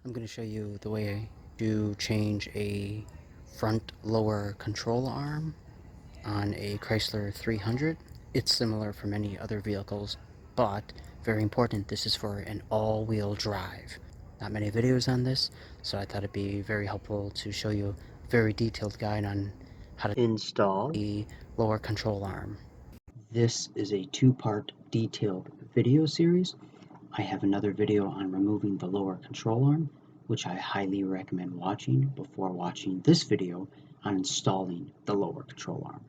I'm going to show you the way to change a front lower control arm on a Chrysler 300. It's similar for many other vehicles, but very important, this is for an all-wheel drive. Not many videos on this, so I thought it'd be very helpful to show you a very detailed guide on how to install the lower control arm. This is a two-part detailed video series. I have another video on removing the lower control arm, which I highly recommend watching before watching this video on installing the lower control arm.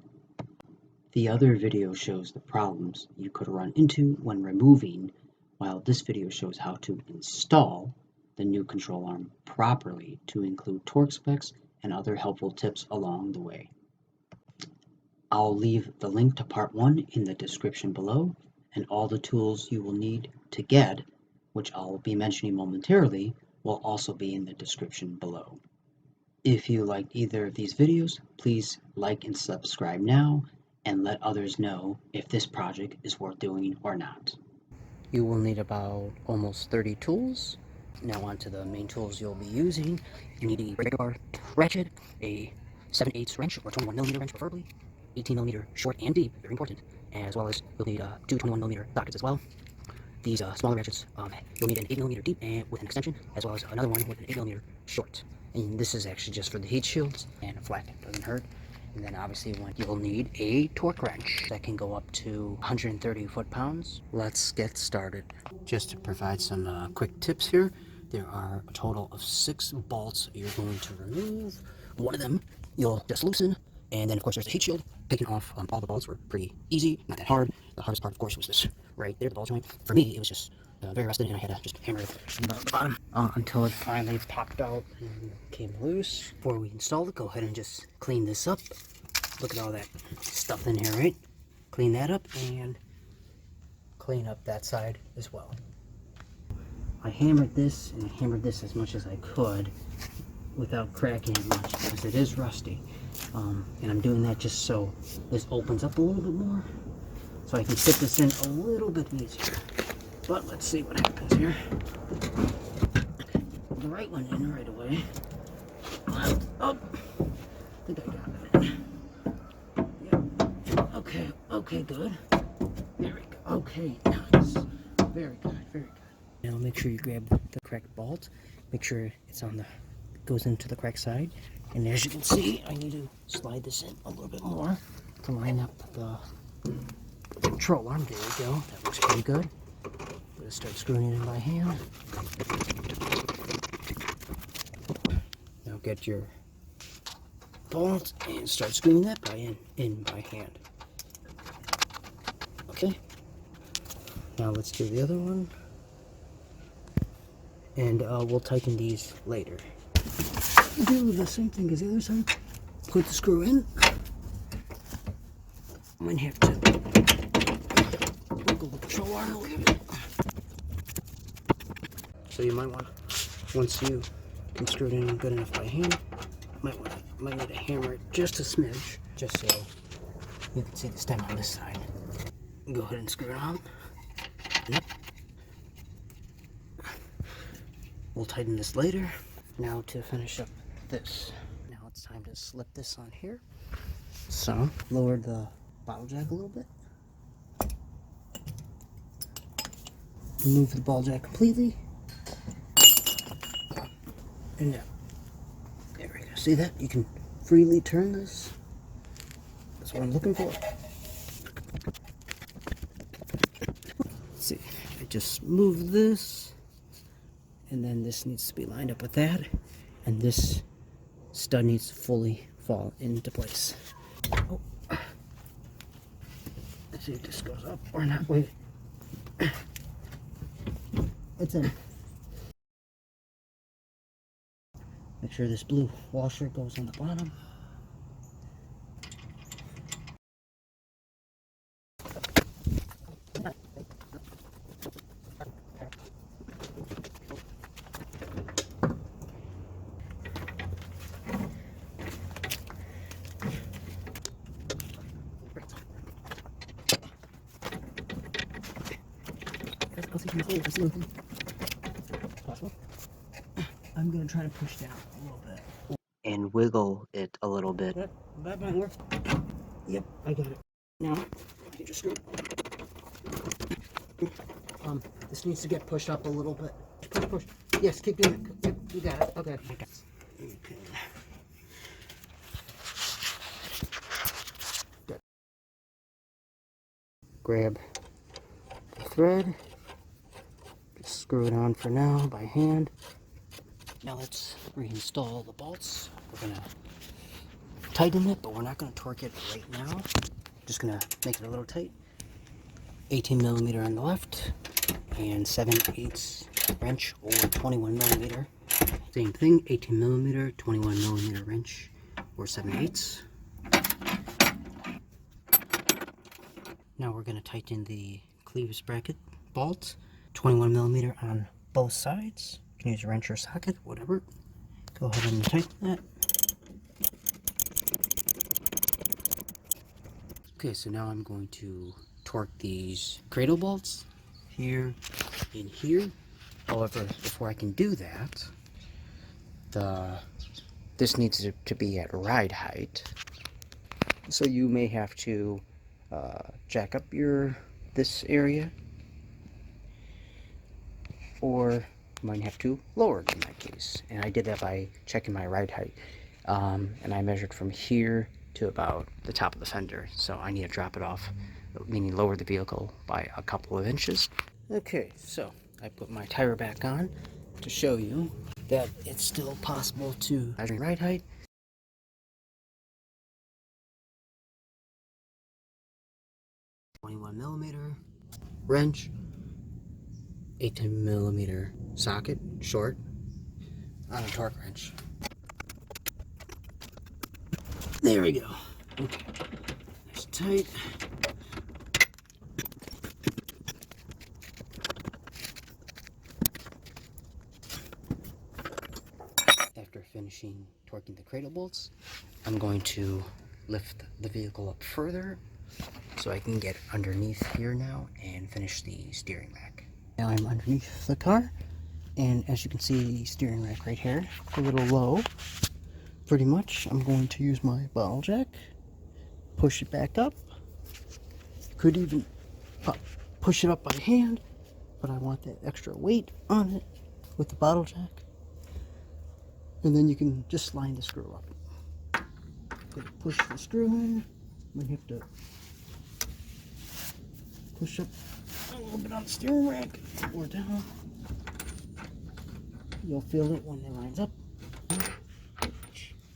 The other video shows the problems you could run into when removing, while this video shows how to install the new control arm properly to include torque specs and other helpful tips along the way. I'll leave the link to part 1 in the description below, and all the tools you will need to get, which I'll be mentioning momentarily, will also be in the description below. If you liked either of these videos, please like and subscribe now, and let others know if this project is worth doing or not. You will need about almost 30 tools. Now on to the main tools you'll be using. You need a regular ratchet, a 7/8 wrench or 21mm wrench preferably, 18mm short and deep, very important, as well as you'll need two 21mm sockets as well. These smaller ratchets, you'll need an 8mm deep and with an extension, as well as another one with an 8mm short. And this is actually just for the heat shields, and flat doesn't hurt. And then obviously you'll need a torque wrench that can go up to 130 foot-pounds. Let's get started. Just to provide some quick tips here, there are a total of 6 bolts you're going to remove. One of them you'll just loosen, and then of course there's the heat shield. Taking off all the bolts were pretty easy, not that hard. The hardest part of course was this right there, the ball joint. For me it was just very rusted, and I had to just hammer it from the bottom until it finally popped out and came loose. Before we install it, go ahead and just clean this up. Look at all that stuff in here, right? Clean that up and clean up that side as well. I hammered this and hammered this as much as I could without cracking it much because it is rusty. And I'm doing that just so this opens up a little bit more, so I can fit this in a little bit easier. But let's see what happens here. The right one in right away. Oh, I think I got it. Yep. Okay, good. There we go. Okay, nice. Very good, very good. Now make sure you grab the correct bolt. Make sure it's on the, goes into the correct side. And as you can see, I need to slide this in a little bit more to line up the control arm. There we go. That looks pretty good. I'm going to start screwing it in by hand. Now get your bolt and start screwing that in by hand. Okay. Now let's do the other one. And we'll tighten these later. Do the same thing as the other side. Put the screw in. Might have to wiggle the control arm a little bit. So you might want, once you can screw it in good enough by hand, might need to hammer it just a smidge, just so you can see the stem on this side. Go ahead and screw it on. Yep. We'll tighten this later. Now to finish up this. Now it's time to slip this on here. So lower the bottle jack a little bit. Remove the ball jack completely. And now, there we go. See that? You can freely turn this. That's what I'm looking for. Let's see. I just move this. And then this needs to be lined up with that. And this stud needs to fully fall into place. Oh. Let's see if this goes up or not. Wait. It's in. Make sure this blue washer goes on the bottom. Possible. I'm going to try to push down a little bit. And wiggle it a little bit. Yep, that might work. Yep, I got it. Now, I can just screw. This needs to get pushed up a little bit. Push, push. Yes, keep doing it. Yep, you got it. Okay. Okay. Good. Grab the thread. Just screw it on for now by hand. Now let's reinstall the bolts. We're gonna tighten it, but we're not gonna torque it right now. Just gonna make it a little tight. 18 millimeter on the left and 7/8 wrench or 21 millimeter. Same thing, 18 millimeter, 21 millimeter wrench or 7/8. Now we're gonna tighten the clevis bracket bolt, 21 millimeter on both sides. You can use a wrench or socket, whatever. Go ahead and tighten that. Okay, so now I'm going to torque these cradle bolts here and here. However, before I can do that, this needs to be at ride height. So you may have to jack up this area, or you might have to lower it in my case. And I did that by checking my ride height. And I measured from here to about the top of the fender. So I need to drop it off, meaning lower the vehicle by a couple of inches. Okay, so I put my tire back on to show you that it's still possible to measure ride height. .21 millimeter wrench, 18 millimeter socket, short, on a torque wrench. There we go. Okay, nice and tight. After finishing torquing the cradle bolts, I'm going to lift the vehicle up further so I can get underneath here now and finish the steering rack. Now I'm underneath the car, and as you can see, the steering rack right here, a little low. Pretty much, I'm going to use my bottle jack, push it back up. Could even push it up by hand, but I want that extra weight on it with the bottle jack. And then you can just line the screw up. Gonna push the screw in. Might have to push up a little bit on the steering rack or down. You'll feel it when it lines up.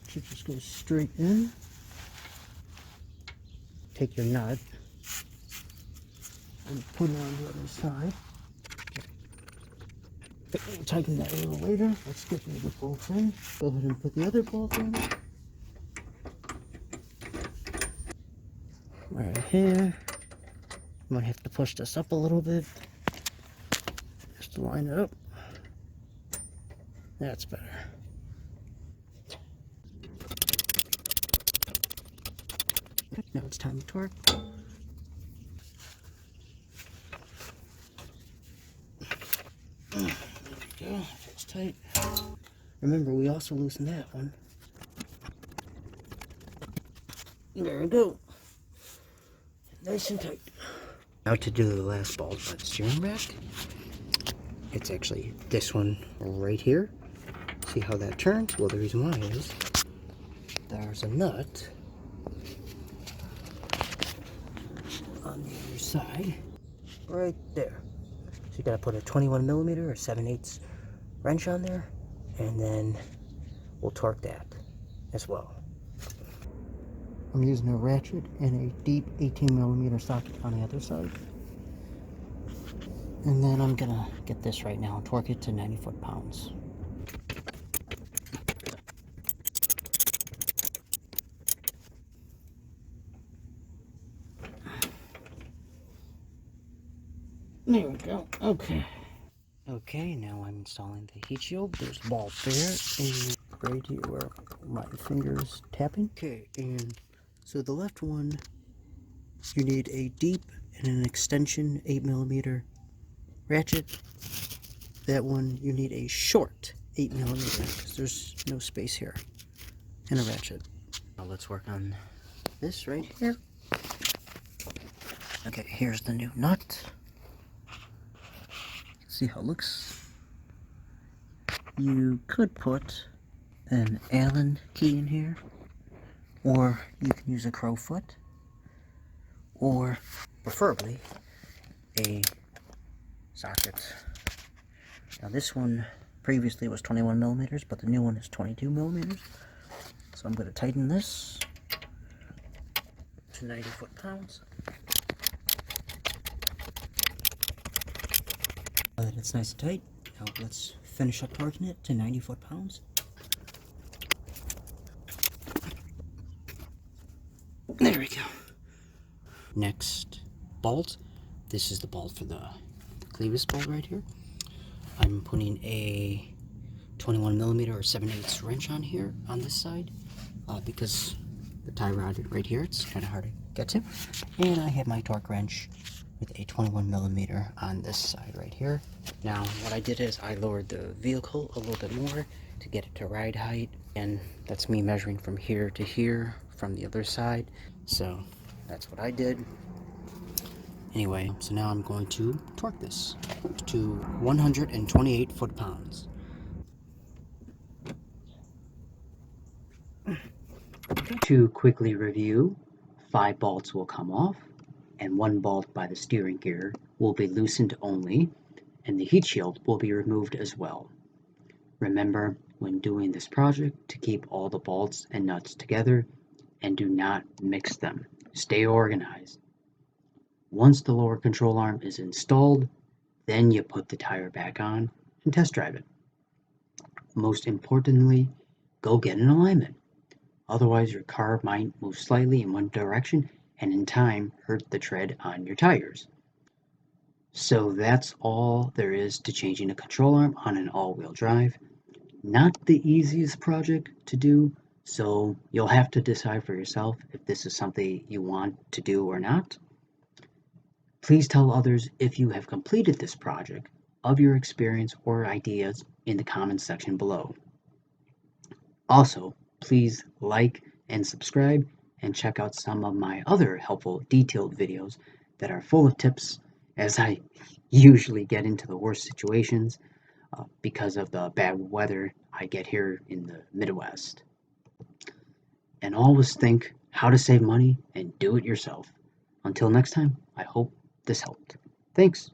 Should just go straight in. Take your nut and put it on the other side. We'll tighten that a little later. Let's get the other bolt in. Go ahead and put the other bolt in. Right here. Might have to push this up a little bit just to line it up. That's better. Now it's time to torque. There we go. It's tight. Remember, we also loosened that one. There we go. Nice and tight. Now to do the last bolt by the steering rack. It's actually this one right here. See how that turns? Well, the reason why is there's a nut on the other side right there. So you gotta put a 21 millimeter or 7/8 wrench on there, and then we'll torque that as well. I'm using a ratchet and a deep 18 millimeter socket on the other side. And then I'm gonna get this right now and torque it to 90 foot-pounds. There we go. Okay. Okay, now I'm installing the heat shield. There's a ball there, and right here where my finger's tapping. Okay, and so the left one, you need a deep and an extension 8 millimeter ratchet. That one, you need a short 8mm because there's no space here, and a ratchet. Now let's work on this right here. Okay, here's the new nut. See how it looks. You could put an Allen key in here, or you can use a crowfoot, or preferably a socket. Now this one previously was 21mm, but the new one is 22mm. So I'm going to tighten this to 90 foot-pounds. It's nice and tight. Now let's finish up torquing it to 90 foot-pounds. There we go. Next bolt. This is the bolt for the clevis bolt right here. I'm putting a 21mm or 7/8 wrench on here on this side because the tie rod right here, it's kind of hard to get to. And I have my torque wrench with a 21mm on this side right here. Now what I did is I lowered the vehicle a little bit more to get it to ride height, and that's me measuring from here to here from the other side. So that's what I did. Anyway, so now I'm going to torque this to 128 foot-pounds. To quickly review, 5 bolts will come off, and 1 bolt by the steering gear will be loosened only, and the heat shield will be removed as well. Remember, when doing this project, to keep all the bolts and nuts together, and do not mix them. Stay organized. Once the lower control arm is installed, then you put the tire back on and test drive it. Most importantly, go get an alignment. Otherwise, your car might move slightly in one direction and in time hurt the tread on your tires. So that's all there is to changing a control arm on an all-wheel drive. Not the easiest project to do, so you'll have to decide for yourself if this is something you want to do or not. Please tell others if you have completed this project of your experience or ideas in the comments section below. Also, please like and subscribe and check out some of my other helpful detailed videos that are full of tips, as I usually get into the worst situations because of the bad weather I get here in the Midwest. And always think how to save money and do it yourself. Until next time, I hope this helped. Thanks.